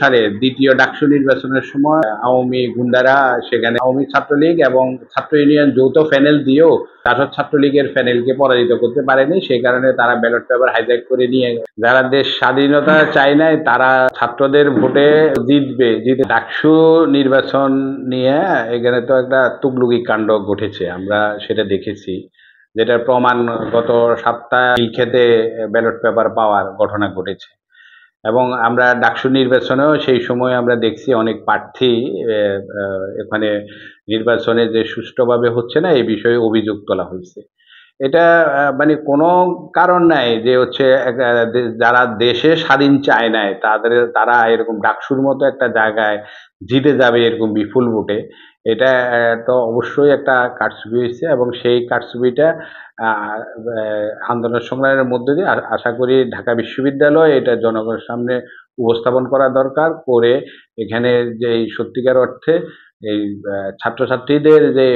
সালে দ্বিতীয় ডাকসু নির্বাচনের সময় আওয়ামী গুন্ডারা সেখানে আওয়ামী ছাত্রলীগ এবং ছাত্র ইউনিয়ন যৌথ প্যানেল দিয়েও জাসদ ছাত্রলীগের প্যানেলকে পরাজিত করতে পারেনি। সেই কারণে তারা ব্যালট পেপার হাইজ্যাক করে নিয়ে যারা দেশ স্বাধীনতা চায় নাই তারা ছাত্রদের ভোটে জিতে ডাকসু নির্বাচন নিয়ে এখানে তো একটা তুগলুকি কাণ্ড ঘটেছে, আমরা সেটা দেখেছি, যেটার প্রমাণ গত সপ্তাহে নীলক্ষেতে ব্যালট পেপার পাওয়ার ঘটনা ঘটেছে। এবং আমরা ডাকসু নির্বাচনেও সেই সময় আমরা দেখছি অনেক প্রার্থী এখানে নির্বাচনে যে সুষ্ঠুভাবে হচ্ছে না এই বিষয়ে অভিযোগ তোলা হয়েছে। এটা মানে কোনো কারণ নাই যে হচ্ছে যারা দেশে স্বাধীন চায় নাই তারা এরকম ডাকসুর মতো একটা জায়গায় জিতে যাবে এরকম বিপুল ভোটে। এটা তো অবশ্যই একটা কারচুপি হয়েছে এবং সেই কারচুপিটা আন্দোলন সংগ্রামের মধ্যে দিয়ে আশা করি ঢাকা বিশ্ববিদ্যালয় এটা জনগণের সামনে উপস্থাপন করা দরকার, করে এখানে যে সত্যিকার অর্থে এই ছাত্রছাত্রীদের যে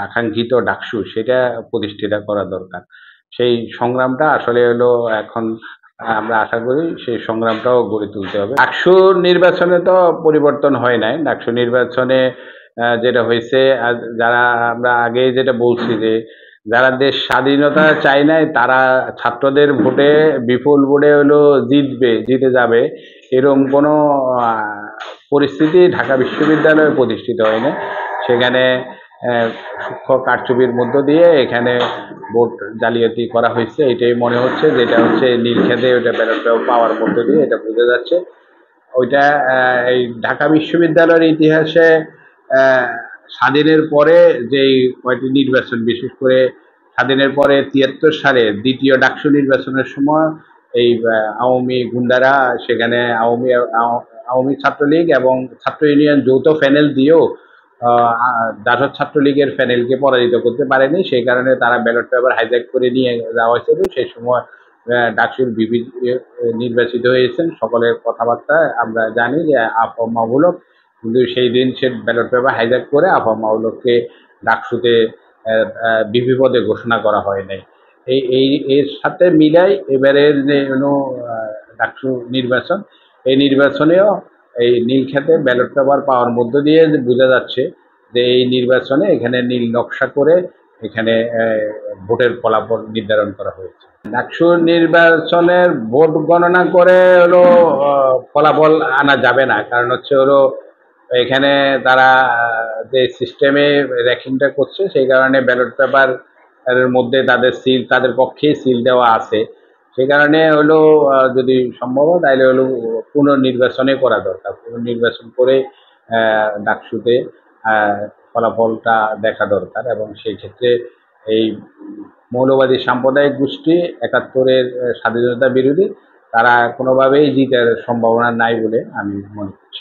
আকাঙ্ক্ষিত ডাকসু সেটা প্রতিষ্ঠিত করা দরকার। সেই সংগ্রামটা আসলে হলো এখন আমরা আশা করি সেই সংগ্রামটাও গড়ে তুলতে হবে। ডাকসু নির্বাচনে তো পরিবর্তন হয় নাই। ডাকসু নির্বাচনে যেটা হয়েছে, যারা আমরা আগে যেটা বলছি যে যারা দেশ স্বাধীনতা চায় নাই তারা ছাত্রদের ভোটে বিপুল ভোটে হলো জিতে যাবে এরকম কোনো পরিস্থিতি ঢাকা বিশ্ববিদ্যালয়ে প্রতিষ্ঠিত হয়নি। সেখানে সূক্ষ্ম কারচুপির মধ্য দিয়ে এখানে ভোট জালিয়াতি করা হয়েছে, এটাই মনে হচ্ছে। যেটা হচ্ছে নীলক্ষেতে ওইটা ব্যালট পাওয়ার মধ্য দিয়ে এটা বোঝা যাচ্ছে। ওইটা এই ঢাকা বিশ্ববিদ্যালয়ের ইতিহাসে স্বাধীনের পরে যেই কয়টি নির্বাচন, বিশেষ করে স্বাধীনের পরে ৭৩ সালে দ্বিতীয় ডাকসু নির্বাচনের সময় এই আওয়ামী গুন্ডারা সেখানে আওয়ামী ছাত্রলীগ এবং ছাত্র ইউনিয়ন যৌথ প্যানেল দিয়েও জাসদ ছাত্রলীগের প্যানেলকে পরাজিত করতে পারেনি। সেই কারণে তারা ব্যালট পেপার হাইজ্যাক করে নিয়ে যাওয়া হয়েছিল। সেই সময় ডাকসুর নির্বাচিত হয়েছেন সকলের কথাবার্তা আমরা জানি যে আফম মাহবুলক, কিন্তু সেই দিন সে ব্যালট পেপার হাইজ্যাক করে আফম মাহবুলককে ডাকসুতে বিপি পদে ঘোষণা করা হয় নাই। এর সাথে মিলাই এবারের যে ডাকসু নির্বাচন, এই নির্বাচনেও এই নীলক্ষেতে ব্যালট পেপার পাওয়ার মধ্য দিয়ে বোঝা যাচ্ছে যে এই নির্বাচনে এখানে নীল নকশা করে এখানে ভোটের ফলাফল নির্ধারণ করা হয়েছে। ডাকসু নির্বাচনের ভোট গণনা করে হলো ফলাফল আনা যাবে না, কারণ হচ্ছে হলো এখানে তারা যে সিস্টেমে র্যাঙ্কিংটা করছে সেই কারণে ব্যালট পেপার এর মধ্যে তাদের পক্ষে সিল দেওয়া আছে। সেই কারণে হলো যদি সম্ভব হয় তাহলে হলো পুনর্নির্বাচনে করা দরকার। পুনর্নির্বাচন করে ডাকসুতে ফলাফলটা দেখা দরকার এবং সেই ক্ষেত্রে এই মৌলবাদী সাম্প্রদায়িক গোষ্ঠী ৭১-এর স্বাধীনতা বিরোধী তারা কোনোভাবেই জিতার সম্ভাবনা নাই বলে আমি মনে করি।